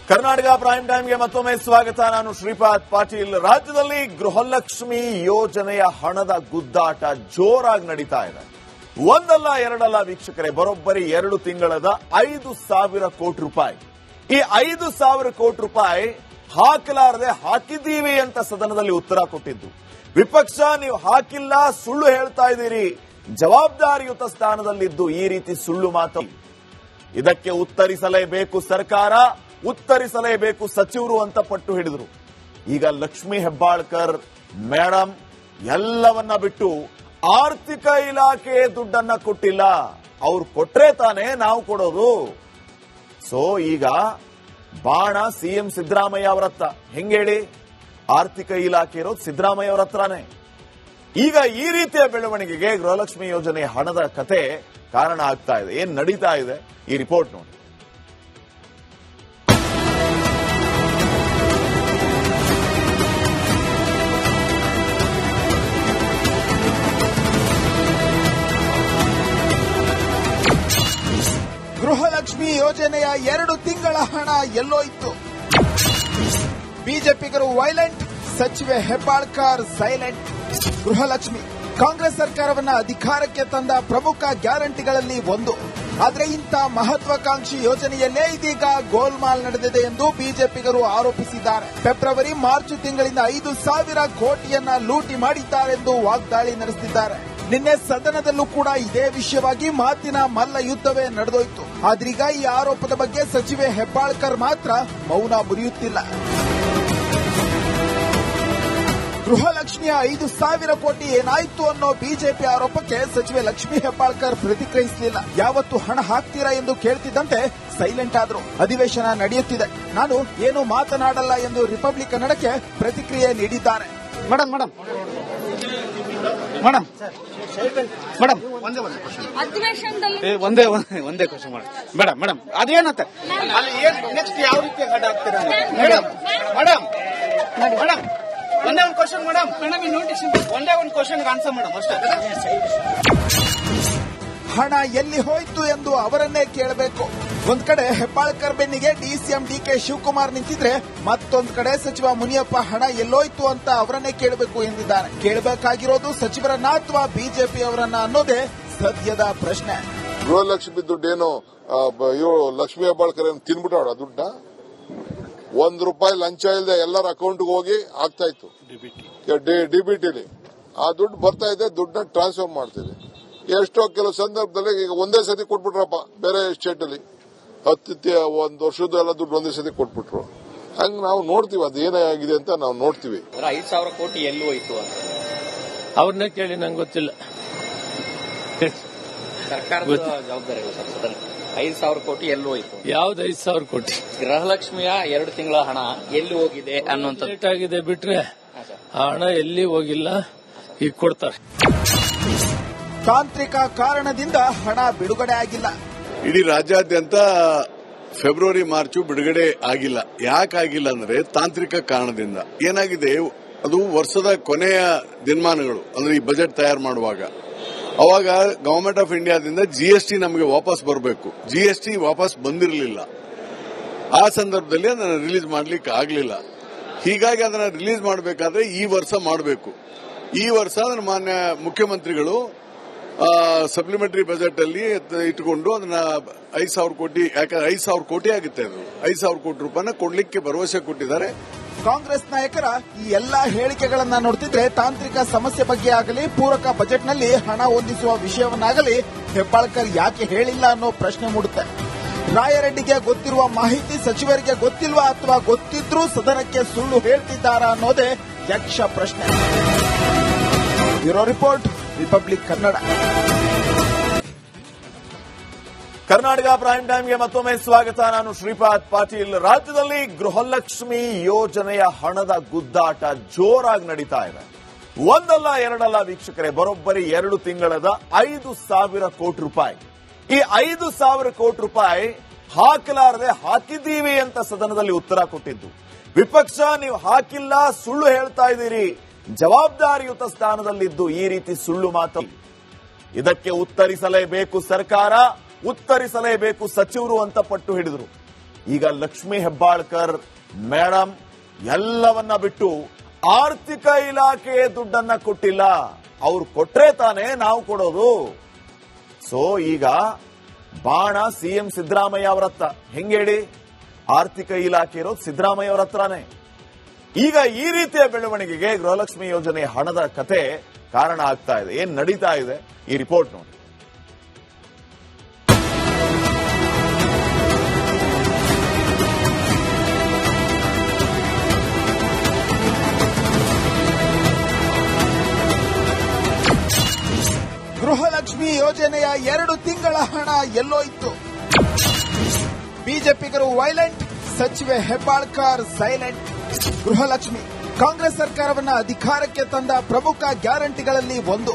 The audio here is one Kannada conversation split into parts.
ಕರ್ನಾಟಕ ಪ್ರೈಮ್ ಟೈಮ್ಗೆ ಮತ್ತೊಮ್ಮೆ ಸ್ವಾಗತ. ನಾನು ಶ್ರೀಪಾದ್ ಪಾಟೀಲ್. ರಾಜ್ಯದಲ್ಲಿ ಗೃಹಲಕ್ಷ್ಮಿ ಯೋಜನೆಯ ಹಣದ ಗುದ್ದಾಟ ಜೋರಾಗಿ ನಡೀತಾ ಇದೆ. ಒಂದಲ್ಲ ಎರಡಲ್ಲ ವೀಕ್ಷಕರೇ, ಬರೋಬ್ಬರಿ 2 ತಿಂಗಳದ 5,000 ಕೋಟಿ ರೂಪಾಯಿ. ಈ 5,000 ಕೋಟಿ ರೂಪಾಯಿ ಹಾಕಲಾರದೆ ಹಾಕಿದ್ದೀವಿ ಅಂತ ಸದನದಲ್ಲಿ ಉತ್ತರ ಕೊಟ್ಟಿದ್ದು ವಿಪಕ್ಷ. ನೀವು ಹಾಕಿಲ್ಲ, ಸುಳ್ಳು ಹೇಳ್ತಾ ಇದ್ದೀರಿ, ಜವಾಬ್ದಾರಿಯುತ ಸ್ಥಾನದಲ್ಲಿದ್ದು ಈ ರೀತಿ ಸುಳ್ಳು ಮಾತು. ಇದಕ್ಕೆ ಉತ್ತರಿಸಲೇಬೇಕು ಸರ್ಕಾರ, ಉತ್ತರಿಸಲೇಬೇಕು ಸಚಿವರು ಅಂತ ಪಟ್ಟು ಹಿಡಿದ್ರು. ಈಗ ಲಕ್ಷ್ಮೀ ಹೆಬ್ಬಾಳ್ಕರ್ ಮೇಡಮ್ ಎಲ್ಲವನ್ನ ಬಿಟ್ಟು ಆರ್ಥಿಕ ಇಲಾಖೆ ದುಡ್ಡನ್ನ ಕೊಟ್ಟಿಲ್ಲ, ಅವ್ರು ಕೊಟ್ರೆ ತಾನೇ ನಾವು ಕೊಡೋದು. ಸೊ ಈಗ ಬಾಣ ಸಿಎಂ ಸಿದ್ದರಾಮಯ್ಯ ಅವರ ಹತ್ರ. ಹೆಂಗೇಳಿ, ಆರ್ಥಿಕ ಇಲಾಖೆ ಇರೋದು ಸಿದ್ದರಾಮಯ್ಯ ಅವರ ಹತ್ರನೇ. ಈಗ ಈ ರೀತಿಯ ಬೆಳವಣಿಗೆಗೆ ಗೃಹಲಕ್ಷ್ಮಿ ಯೋಜನೆ ಹಣದ ಕತೆ ಕಾರಣ ಆಗ್ತಾ ಇದೆ. ಏನ್ ನಡೀತಾ ಇದೆ ಈ ರಿಪೋರ್ಟ್ ನೋಡಿ. ಗೃಹಲಕ್ಷ್ಮಿ ಯೋಜನೆಯ 2 ತಿಂಗಳ ಹಣ ಎಲ್ಲೋಯಿತು? ಬಿಜೆಪಿಗರು ವೈಲೆಂಟ್, ಸಚಿವೆ ಹೆಬ್ಬಾಳ್ಕರ್ ಸೈಲೆಂಟ್. ಗೃಹಲಕ್ಷ್ಮಿ ಕಾಂಗ್ರೆಸ್ ಸರ್ಕಾರವನ್ನ ಅಧಿಕಾರಕ್ಕೆ ತಂದ ಪ್ರಮುಖ ಗ್ಯಾರಂಟಿಗಳಲ್ಲಿ ಒಂದು. ಆದರೆ ಇಂಥ ಮಹತ್ವಾಕಾಂಕ್ಷಿ ಯೋಜನೆಯಲ್ಲೇ ಇದೀಗ ಗೋಲ್ಮಾಲ್ ನಡೆದಿದೆ ಎಂದು ಬಿಜೆಪಿಗರು ಆರೋಪಿಸಿದ್ದಾರೆ. ಫೆಬ್ರವರಿ ಮಾರ್ಚ್ ತಿಂಗಳಿಂದ 5,000 ಕೋಟಿಯನ್ನ ಲೂಟಿ ಮಾಡಿದ್ದಾರೆಂದು ವಾಗ್ದಾಳಿ ನಡೆಸಿದ್ದಾರೆ. ನಿನ್ನೆ ಸದನದಲ್ಲೂ ಕೂಡ ಇದೇ ವಿಷಯವಾಗಿ ಮಾತಿನ ಮಲ್ಲ ಯುದ್ಧವೇ ನಡೆದೋಯ್ತು. ಆದ್ರೀಗ ಈ ಆರೋಪದ ಬಗ್ಗೆ ಸಚಿವೆ ಹೆಬ್ಬಾಳ್ಕರ್ ಮಾತ್ರ ಮೌನ ಮುರಿಯುತ್ತಿಲ್ಲ. ಗೃಹಲಕ್ಷ್ಮಿಯ 5,000 ಕೋಟಿ ಏನಾಯ್ತು ಅನ್ನೋ ಬಿಜೆಪಿ ಆರೋಪಕ್ಕೆ ಸಚಿವೆ ಲಕ್ಷ್ಮೀ ಹೆಬ್ಬಾಳ್ಕರ್ ಪ್ರತಿಕ್ರಿಯಿಸಲಿಲ್ಲ. ಯಾವತ್ತು ಹಣ ಹಾಕ್ತೀರಾ ಎಂದು ಕೇಳ್ತಿದ್ದಂತೆ ಸೈಲೆಂಟ್ ಆದ್ರು. ಅಧಿವೇಶನ ನಡೆಯುತ್ತಿದೆ, ನಾನು ಏನು ಮಾತನಾಡಲ್ಲ ಎಂದು ರಿಪಬ್ಲಿಕ್ ಕನ್ನಡಕ್ಕೆ ಪ್ರತಿಕ್ರಿಯೆ ನೀಡಿದ್ದಾರೆ. ಮೇಡಮ್ ಒಂದೇ ಕ್ವಶನ್ ಮೇಡಮ್ ಅದೇನಂತ ಅಲ್ಲಿ ನೆಕ್ಸ್ಟ್ ಯಾವ ರೀತಿ ಗಡ್ಡ ಆಗ್ತೀರಾ ಮೇಡಮ್ ಒಂದೇ ಒಂದು ಕ್ವಶನ್ ಒಂದೇ ಒಂದು ಕ್ವಶನ್ ಆನ್ಸರ್ ಮೇಡಮ್ ಅಷ್ಟೇ. ಹಣ ಎಲ್ಲಿ ಹೋಯ್ತು ಎಂದು ಅವರನ್ನೇ ಕೇಳಬೇಕು. ಒಂದ್ ಕಡೆ ಹೆಬ್ಬಾಳ್ಕರ್ ಬೆನ್ನಿಗೆ ಡಿಸಿಎಂ ಡಿಕೆ ಶಿವಕುಮಾರ್ ನಿಂತಿದ್ರೆ, ಮತ್ತೊಂದ್ ಕಡೆ ಸಚಿವ ಮುನಿಯಪ್ಪ ಹಣ ಎಲ್ಲೋಯ್ತು ಅಂತ ಅವರನ್ನೇ ಕೇಳಬೇಕು ಎಂದಿದ್ದಾರೆ. ಕೇಳಬೇಕಾಗಿರೋದು ಸಚಿವರನ್ನ ಅಥವಾ ಬಿಜೆಪಿ ಅವರನ್ನ ಅನ್ನೋದೇ ಸದ್ಯದ ಪ್ರಶ್ನೆ. ಗೃಹಲಕ್ಷ್ಮಿ ದುಡ್ಡೇನು ಲಕ್ಷ್ಮೀ ಹೆಬ್ಬಾಳ್ಕರ್ ಏನು ತಿನ್ಬಿಟ್ಟಾಡ ದುಡ್ಡ? ₹1 ಲಂಚ ಇಲ್ಲದೆ ಎಲ್ಲರ ಅಕೌಂಟ್ಗೆ ಹೋಗಿ ಆಗ್ತಾ ಇತ್ತು ಡಿಬಿಟಿಲಿ. ಆ ದುಡ್ಡು ಬರ್ತಾ ಇದೆ, ದುಡ್ಡನ್ನ ಟ್ರಾನ್ಸ್ಫರ್ ಮಾಡ್ತಿದೆ. ಎಷ್ಟೋ ಕೆಲವು ಸಂದರ್ಭದಲ್ಲಿ ಈಗ ಒಂದೇ ಸತಿ ಕೊಟ್ಬಿಟ್ರಪ್ಪ, ಬೇರೆ ಸ್ಟೇಟ್ ಅಲ್ಲಿ 1 ವರ್ಷದ ಎಲ್ಲ ದುಡ್ಡು ಒಂದೇ ಸತಿ ಕೊಟ್ಬಿಟ್ರು. ಹಂಗ ನಾವು ನೋಡ್ತೀವಿ ಅದು ಏನಾಗಿದೆ ಅಂತ ನಾವು ನೋಡ್ತೀವಿ. 5,000 ಕೋಟಿ ಎಲ್ಲಿ ಹೋಯ್ತು ಅಂತ ಅವ್ರನ್ನೇ ಕೇಳಿ, ನಂಗೆ ಗೊತ್ತಿಲ್ಲ. ಸರ್ಕಾರದ ಜವಾಬ್ದಾರಿ ಇಲ್ಲ ಸರ್. ಸದನ 5,000 ಕೋಟಿ ಎಲ್ಲಿ ಹೋಯ್ತು? ಯಾವ್ದು 5,000 ಕೋಟಿ? ಗೃಹಲಕ್ಷ್ಮಿಯ 2 ತಿಂಗಳ ಹಣ ಎಲ್ಲಿ ಹೋಗಿದೆ ಅನ್ನುವಂಥದ್ದು ಲೇಟ್ ಆಗಿದೆ ಬಿಟ್ರೆ ಆ ಹಣ ಎಲ್ಲಿ ಹೋಗಿಲ್ಲ, ಈಗ ಕೊಡ್ತಾರೆ. ತಾಂತ್ರಿಕ ಕಾರಣದಿಂದ ಹಣ ಬಿಡುಗಡೆ ಆಗಿಲ್ಲ. ಇಡೀ ರಾಜ್ಯಾದ್ಯಂತ ಫೆಬ್ರವರಿ ಮಾರ್ಚ್ ಬಿಡುಗಡೆ ಆಗಿಲ್ಲ. ಯಾಕಾಗಿಲ್ಲ ಅಂದ್ರೆ ತಾಂತ್ರಿಕ ಕಾರಣದಿಂದ. ಏನಾಗಿದೆ, ಅದು ವರ್ಷದ ಕೊನೆಯ ದಿನಮಾನಗಳು, ಅಂದ್ರೆ ಈ ಬಜೆಟ್ ತಯಾರು ಮಾಡುವಾಗ ಅವಾಗ ಗವರ್ಮೆಂಟ್ ಆಫ್ ಇಂಡಿಯಾದಿಂದ ಜಿಎಸ್ಟಿ ನಮಗೆ ವಾಪಸ್ ಬರಬೇಕು. ಜಿಎಸ್ಟಿ ವಾಪಸ್ ಬಂದಿರಲಿಲ್ಲ. ಆ ಸಂದರ್ಭದಲ್ಲಿ ಅದನ್ನು ರಿಲೀಸ್ ಮಾಡ್ಲಿಕ್ಕೆ ಆಗಲಿಲ್ಲ. ಹೀಗಾಗಿ ಅದನ್ನು ರಿಲೀಸ್ ಮಾಡಬೇಕಾದ್ರೆ ಈ ವರ್ಷ ಮಾಡಬೇಕು. ಈ ವರ್ಷ ಅದನ್ನು ಮಾನ್ಯ ಮುಖ್ಯಮಂತ್ರಿಗಳು ಸಪ್ಲಿಮೆಂಟರಿ ಬಜೆಟ್ ಅಲ್ಲಿ ಇಟ್ಟುಕೊಂಡು ಅದನ್ನ 5,000 ಕೋಟಿ, ಯಾಕಂದ್ರೆ 5,000 ಕೋಟಿ ಆಗುತ್ತೆ, ಅದು 5,000 ಕೋಟಿ ರೂಪಾಯಿನ ಕೊಡ್ಲಿಕ್ಕೆ ಭರವಸೆ ಕೊಟ್ಟಿದ್ದಾರೆ. ಕಾಂಗ್ರೆಸ್ ನಾಯಕರ ಈ ಎಲ್ಲಾ ಹೇಳಿಕೆಗಳನ್ನ ನೋಡ್ತಿದ್ರೆ ತಾಂತ್ರಿಕ ಸಮಸ್ಯೆ ಬಗ್ಗೆ ಆಗಲಿ, ಪೂರಕ ಬಜೆಟ್ನಲ್ಲಿ ಹಣ ಹೊಂದಿಸುವ ವಿಷಯವನ್ನಾಗಲಿ ಹೆಬ್ಬಾಳ್ಕರ್ ಯಾಕೆ ಹೇಳಿಲ್ಲ ಅನ್ನೋ ಪ್ರಶ್ನೆ ಮೂಡುತ್ತೆ. ರಾಯರೆಡ್ಡಿಗೆ ಗೊತ್ತಿರುವ ಮಾಹಿತಿ ಸಚಿವರಿಗೆ ಗೊತ್ತಿಲ್ವಾ, ಅಥವಾ ಗೊತ್ತಿದ್ರೂ ಸದನಕ್ಕೆ ಸುಳ್ಳು ಹೇಳ್ತಿದ್ದಾರಾ ಅನ್ನೋದೇ ಯಕ್ಷ ಪ್ರಶ್ನೆ. Bureau report, republic Kannada. Karnataka prime ಟೈಮ್ಗೆ ಮತ್ತೊಮ್ಮೆ ಸ್ವಾಗತ. ನಾನು ಶ್ರೀಪಾದ್ ಪಾಟೀಲ್. ರಾಜ್ಯದಲ್ಲಿ ಗೃಹಲಕ್ಷ್ಮಿ ಯೋಜನೆಯ ಹಣದ ಗುದ್ದಾಟ ಜೋರಾಗಿ ನಡೀತಾ ಇದೆ. ಒಂದಲ್ಲ ಎರಡಲ್ಲ ವೀಕ್ಷಕರೇ, ಬರೋಬ್ಬರಿ 2 ತಿಂಗಳದ 5,000 ಕೋಟಿ ರೂಪಾಯಿ. ಈ 5,000 ಕೋಟಿ ರೂಪಾಯಿ ಹಾಕಲಾರದೆ ಹಾಕಿದ್ದೀವಿ ಅಂತ ಸದನದಲ್ಲಿ ಉತ್ತರ ಕೊಟ್ಟಿದ್ದು ವಿಪಕ್ಷ. ನೀವು ಹಾಕಿಲ್ಲ, ಸುಳ್ಳು ಹೇಳ್ತಾ ಇದ್ದೀರಿ, ಜವಾಬ್ದಾರಿಯುತ ಸ್ಥಾನದಲ್ಲಿದ್ದು ಈ ರೀತಿ ಸುಳ್ಳು ಮಾತು. ಇದಕ್ಕೆ ಉತ್ತರಿಸಲೇಬೇಕು ಸರ್ಕಾರ, ಉತ್ತರಿಸಲೇಬೇಕು ಸಚಿವರು ಅಂತ ಪಟ್ಟು ಹಿಡಿದ್ರು. ಈಗ ಲಕ್ಷ್ಮೀ ಹೆಬ್ಬಾಳ್ಕರ್ ಮೇಡಮ್ ಎಲ್ಲವನ್ನ ಬಿಟ್ಟು ಆರ್ಥಿಕ ಇಲಾಖೆ ದುಡ್ಡನ್ನ ಕೊಟ್ಟಿಲ್ಲ. ಅವ್ರು ಕೊಟ್ರೆ ತಾನೇ ನಾವು ಕೊಡೋದು. ಸೊ ಈಗ ಬಾಣ ಸಿಎಂ ಸಿದ್ದರಾಮಯ್ಯ ಅವರ ಹತ್ರ. ಹೆಂಗೆ ಹೇಳಿ? ಆರ್ಥಿಕ ಇಲಾಖೆ ಇರೋದು ಸಿದ್ದರಾಮಯ್ಯ ಅವರ ಹತ್ರನೇ. ಈಗ ಈ ರೀತಿಯ ಬೆಳವಣಿಗೆಗೆ ಗೃಹಲಕ್ಷ್ಮಿ ಯೋಜನೆ ಹಣದ ಕತೆ ಕಾರಣ ಆಗ್ತಾ ಇದೆ. ಏನ್ ನಡೀತಾ ಇದೆ ಈ ರಿಪೋರ್ಟ್ ನೋಡಿ. ಗೃಹಲಕ್ಷ್ಮಿ ಯೋಜನೆಯ 2 ತಿಂಗಳ ಹಣ ಎಲ್ಲೋ ಇತ್ತು. ಬಿಜೆಪಿಗರು ವೈಲೆಂಟ್, ಸಚಿವೆ ಹೆಬ್ಬಾಳ್ಕರ್ ಸೈಲೆಂಟ್. ಗೃಹಲಕ್ಷ್ಮಿ ಕಾಂಗ್ರೆಸ್ ಸರ್ಕಾರವನ್ನ ಅಧಿಕಾರಕ್ಕೆ ತಂದ ಪ್ರಮುಖ ಗ್ಯಾರಂಟಿಗಳಲ್ಲಿ ಒಂದು.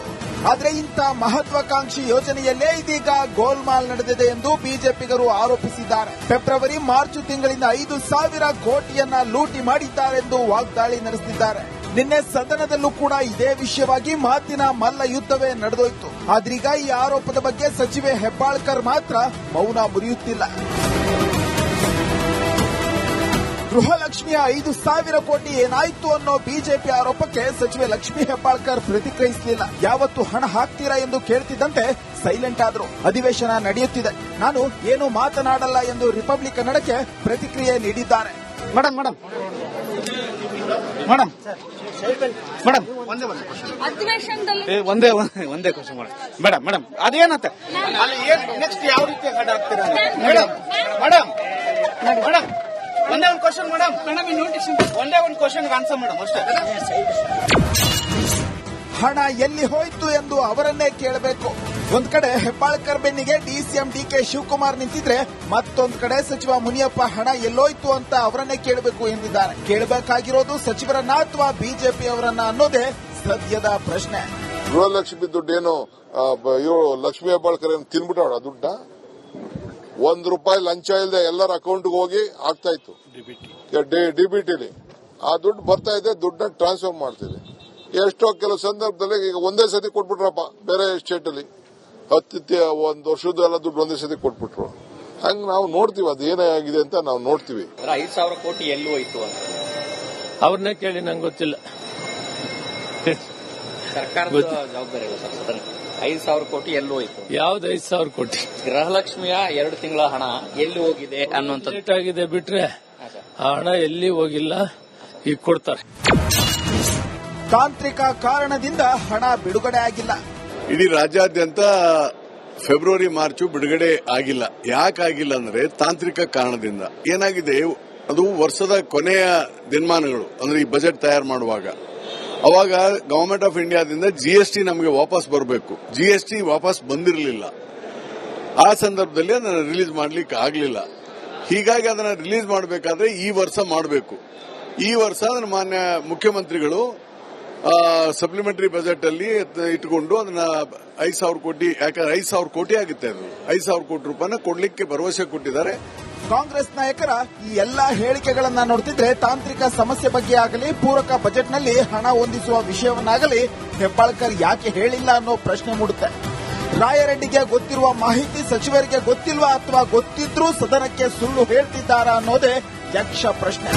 ಆದರೆ ಇಂಥ ಮಹತ್ವಾಕಾಂಕ್ಷಿ ಯೋಜನೆಯಲ್ಲೇ ಇದೀಗ ಗೋಲ್ಮಾಲ್ ನಡೆದಿದೆ ಎಂದು ಬಿಜೆಪಿಗರು ಆರೋಪಿಸಿದ್ದಾರೆ. ಫೆಬ್ರವರಿ ಮಾರ್ಚ್ ತಿಂಗಳಿಂದ 5,000 ಕೋಟಿಯನ್ನ ಲೂಟಿ ಮಾಡಿದ್ದಾರೆಂದು ವಾಗ್ದಾಳಿ ನಡೆಸಿದ್ದಾರೆ. ನಿನ್ನೆ ಸದನದಲ್ಲೂ ಕೂಡ ಇದೇ ವಿಷಯವಾಗಿ ಮಾತಿನ ಮಲ್ಲ ಯುದ್ಧವೇ ನಡೆದೋಯ್ತು. ಆದ್ರೀಗ ಈ ಆರೋಪದ ಬಗ್ಗೆ ಸಚಿವೆ ಹೆಬ್ಬಾಳ್ಕರ್ ಮಾತ್ರ ಮೌನ ಮುರಿಯುತ್ತಿಲ್ಲ. ಗೃಹಲಕ್ಷ್ಮಿಯ 5,000 ಕೋಟಿ ಏನಾಯ್ತು ಅನ್ನೋ ಬಿಜೆಪಿ ಆರೋಪಕ್ಕೆ ಸಚಿವೆ ಲಕ್ಷ್ಮೀ ಹೆಬ್ಬಾಳ್ಕರ್ ಪ್ರತಿಕ್ರಿಯಿಸಲಿಲ್ಲ. ಯಾವತ್ತು ಹಣ ಹಾಕ್ತೀರಾ ಎಂದು ಕೇಳ್ತಿದ್ದಂತೆ ಸೈಲೆಂಟ್ ಆದ್ರು. ಅಧಿವೇಶನ ನಡೆಯುತ್ತಿದೆ, ನಾನು ಏನು ಮಾತನಾಡಲ್ಲ ಎಂದು ರಿಪಬ್ಲಿಕ್ ಕನ್ನಡಕ್ಕೆ ಪ್ರತಿಕ್ರಿಯೆ ನೀಡಿದ್ದಾರೆ. ಮೇಡಮ್ ಮೇಡಮ್ ಮೇಡಮ್ ಮೇಡಮ್ ಒಂದೇ ಕ್ವಶನ್ ಮೇಡಮ್ ಮೇಡಮ್ ಅದೇನಂತೆ ಅಲ್ಲಿ ನೆಕ್ಸ್ಟ್ ಯಾವ ರೀತಿ ಹಣ ಹಾಕ್ತೀರಾ ಮೇಡಮ್ ಮೇಡಮ್ ಮೇಡಮ್ ಒಂದೇ ಒಂದು ಕ್ವಶನ್ ಮೇಡಮ್ ಒಂದೇ ಒಂದು ಕ್ವಶನ್ ಆನ್ಸರ್ ಮೇಡಮ್ ಅಷ್ಟೇ. ಹಣ ಎಲ್ಲಿ ಹೋಯ್ತು ಎಂದು ಅವರನ್ನೇ ಕೇಳಬೇಕು. ಒಂದ್ ಕಡೆ ಹೆಬ್ಬಾಳ್ಕರ್ ಬೆನ್ನಿಗೆ ಡಿಸಿಎಂ ಡಿಕೆ ಶಿವಕುಮಾರ್ ನಿಂತಿದ್ರೆ, ಮತ್ತೊಂದ್ ಕಡೆ ಸಚಿವ ಮುನಿಯಪ್ಪ ಹಣ ಎಲ್ಲೋಯ್ತು ಅಂತ ಅವರನ್ನೇ ಕೇಳಬೇಕು ಎಂದಿದ್ದಾರೆ. ಕೇಳಬೇಕಾಗಿರೋದು ಸಚಿವರನ್ನ ಅಥವಾ ಬಿಜೆಪಿ ಅವರನ್ನ ಅನ್ನೋದೇ ಸದ್ಯದ ಪ್ರಶ್ನೆ. ಗೃಹಲಕ್ಷ್ಮಿ ದುಡ್ಡೇನು ಇವರು ಲಕ್ಷ್ಮೀ ಹೆಬ್ಬಾಳ್ಕರ್ ಏನು ತಿನ್ಬಿಟ್ಟವಳ ದುಡ್ಡ? ₹1 ಲಂಚ ಇಲ್ಲದೆ ಎಲ್ಲರ ಅಕೌಂಟ್ಗೆ ಹೋಗಿ ಆಗ್ತಾ ಇತ್ತು ಡಿಬಿಟಿಲಿ. ಆ ದುಡ್ಡು ಬರ್ತಾ ಇದೆ, ದುಡ್ಡನ್ನ ಟ್ರಾನ್ಸ್ಫರ್ ಮಾಡ್ತಿದೆ. ಎಷ್ಟೋ ಕೆಲವು ಸಂದರ್ಭದಲ್ಲಿ ಈಗ ಒಂದೇ ಸತಿ ಕೊಟ್ಬಿಟ್ರಪ್ಪ, ಬೇರೆ ಸ್ಟೇಟ್ ಅಲ್ಲಿ 1 ವರ್ಷದ ದುಡ್ಡು ಒಂದೇ ಸತಿ ಕೊಟ್ಬಿಟ್ರು. ಹಂಗ್ ನಾವು ನೋಡ್ತೀವಿ ಅದು ಏನಾಗಿದೆ ಅಂತ ನಾವು ನೋಡ್ತೀವಿ. 5,000 ಕೋಟಿ ಎಲ್ಲಿ ಹೋಯ್ತು ಅಂತ ಅವ್ರನ್ನೇ ಕೇಳಿ ನಂಗೆ ಗೊತ್ತಿಲ್ಲ. ಸರ್ಕಾರದ ಜವಾಬ್ದಾರಿ ಇಲ್ಲ ಸರ್ ಸದನ. 5,000 ಕೋಟಿ ಎಲ್ಲಿ ಹೋಯ್ತು? ಯಾವ್ದು 5,000 ಕೋಟಿ? ಗೃಹಲಕ್ಷ್ಮಿಯ 2 ತಿಂಗಳ ಹಣ ಎಲ್ಲಿ ಹೋಗಿದೆ ಅನ್ನುವಂಥದ್ದು ಆಗಿದೆ ಬಿಟ್ರೆ ಆ ಹಣ ಎಲ್ಲಿ ಹೋಗಿಲ್ಲ, ಈಗ ಕೊಡ್ತಾರೆ. ತಾಂತ್ರಿಕ ಕಾರಣದಿಂದ ಹಣ ಬಿಡುಗಡೆ ಆಗಿಲ್ಲ. ಇಡೀ ರಾಜ್ಯಾದ್ಯಂತ ಫೆಬ್ರವರಿ ಮಾರ್ಚ್ ಬಿಡುಗಡೆ ಆಗಿಲ್ಲ. ಯಾಕಾಗಿಲ್ಲ ಅಂದ್ರೆ ತಾಂತ್ರಿಕ ಕಾರಣದಿಂದ. ಏನಾಗಿದೆ, ಅದು ವರ್ಷದ ಕೊನೆಯ ದಿನಮಾನಗಳು, ಅಂದ್ರೆ ಈ ಬಜೆಟ್ ತಯಾರು ಮಾಡುವಾಗ ಅವಾಗ ಗವರ್ಮೆಂಟ್ ಆಫ್ ಇಂಡಿಯಾದಿಂದ ಜಿಎಸ್ಟಿ ನಮಗೆ ವಾಪಸ್ ಬರಬೇಕು. ಜಿಎಸ್ಟಿ ವಾಪಸ್ ಬಂದಿರಲಿಲ್ಲ. ಆ ಸಂದರ್ಭದಲ್ಲಿ ಅದನ್ನು ರಿಲೀಸ್ ಮಾಡ್ಲಿಕ್ಕೆ ಆಗಲಿಲ್ಲ. ಹೀಗಾಗಿ ಅದನ್ನು ರಿಲೀಸ್ ಮಾಡಬೇಕಾದ್ರೆ ಈ ವರ್ಷ ಮಾಡಬೇಕು. ಈ ವರ್ಷ ಅದನ್ನು ಮಾನ್ಯ ಮುಖ್ಯಮಂತ್ರಿಗಳು ಸಪ್ಲಿಮೆಂಟರಿ ಬಜೆಟ್ ಅಲ್ಲಿ ಇಟ್ಕೊಂಡು ಅದನ್ನ 5,000 ಕೋಟಿ, ಯಾಕಂದ್ರೆ 5,000 ಕೋಟಿ ಆಗುತ್ತೆ, ಅದು 5,000 ಕೋಟಿ ರೂಪಾಯಿನ ಕೊಡ್ಲಿಕ್ಕೆ ಭರವಸೆ ಕೊಟ್ಟಿದ್ದಾರೆ. ಕಾಂಗ್ರೆಸ್ ನಾಯಕರ ಈ ಎಲ್ಲಾ ಹೇಳಿಕೆಗಳನ್ನ ನೋಡ್ತಿದ್ರೆ ತಾಂತ್ರಿಕ ಸಮಸ್ಯೆ ಬಗ್ಗೆ ಆಗಲಿ, ಪೂರಕ ಬಜೆಟ್ನಲ್ಲಿ ಹಣ ಹೊಂದಿಸುವ ವಿಷಯವನ್ನಾಗಲಿ ಹೆಬ್ಬಾಳ್ಕರ್ ಯಾಕೆ ಹೇಳಿಲ್ಲ ಅನ್ನೋ ಪ್ರಶ್ನೆ ಮೂಡುತ್ತೆ. ರಾಯರೆಡ್ಡಿಗೆ ಗೊತ್ತಿರುವ ಮಾಹಿತಿ ಸಚಿವರಿಗೆ ಗೊತ್ತಿಲ್ವಾ, ಅಥವಾ ಗೊತ್ತಿದ್ರೂ ಸದನಕ್ಕೆ ಸುಳ್ಳು ಹೇಳ್ತಿದ್ದಾರಾ ಅನ್ನೋದೇ ಯಕ್ಷ ಪ್ರಶ್ನೆ.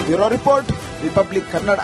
Bureau report, republic Kannada.